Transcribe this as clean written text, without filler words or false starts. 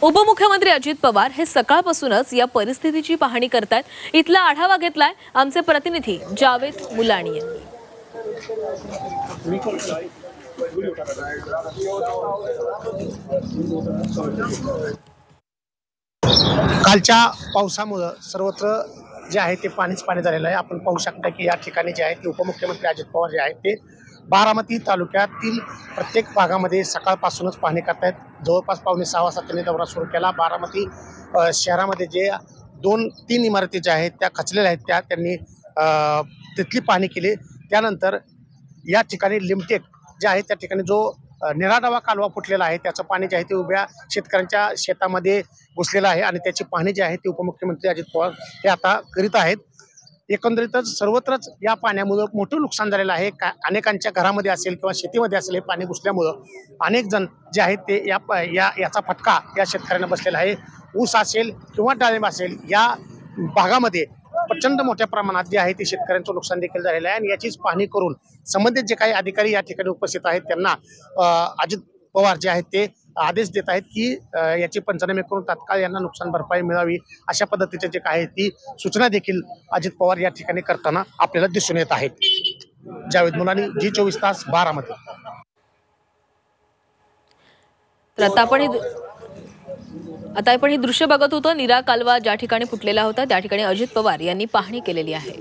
उपमुख्यमंत्री अजित पवार हे सकाळपासूनच या परिस्थितीची पाहणी करतायत। इथला आढावा घेतलाय आमचे प्रतिनिधी जावेद मुलाणी यांनी। कालच्या पावसामुळे सर्वत्र जे आहे ते पाणीच पाणी झालेलं आहे। आपण पाहू शकता की या ठिकाणी जे आहे ते उपमुख्यमंत्री अजित पवार जे आहेत ते बारामती तालुक्यातील प्रत्येक भागामध्ये सकाळपासूनच पाहणी करतायत। जवळपास 5:45 वाजता त्यांनी दौरा सुरू केला। बारामती शहरामध्ये जे 2-3 इमारती ज्या आहेत त्या खचलेल्या आहेत त्या त्यांनी तिथली पाहणी केली। त्यानंतर या ठिकाणी लिमटेक जे आहे त्या ठिकाणी जो निराडावा कालवा फुटलेला आहे त्याचं पाणी जे आहे ते उभ्या शेतकऱ्यांच्या शेतामध्ये घुसलेलं आहे आणि त्याची पाहणी जी आहे ती उपमुख्यमंत्री अजित पवार हे आता करीत आहेत। एकंदरीतच सर्वत्रच या पाण्यामुळे मोठं नुकसान झालेलं आहे। अनेकांच्या घरामध्ये असेल किंवा शेतीमध्ये असेल हे पाणी घुसल्यामुळं अनेक जण जे आहेत ते याचा फटका या शेतकऱ्यांना बसलेला आहे। ऊस असेल किंवा डाळिंब असेल या भागामध्ये प्रचंड मोठ्या प्रमाणात जे आहे ते शेतकऱ्यांचं नुकसान देखील झालेलं आहे आणि याचीच पाहणी करून संबंधित जे काही अधिकारी या ठिकाणी उपस्थित आहेत त्यांना अजित पवार जे आहेत ते आदेश देत आहेत की याची पंचनामे करून तात्काळ यांना नुकसान भरपाई मिळावी अशा पद्धतीचे जे काही ती सूचना देखील अजित पवार या ठिकाणी करताना आपल्याला दिसून येत आहेत। जावेद मुलानी, G24 तास, बारामती। आता आपण ही दृश्य बघत होतो। नीरा कालवा ज्या ठिकाणी फुटलेला होता त्या ठिकाणी अजित पवार यांनी पाहणी केलेली आहे।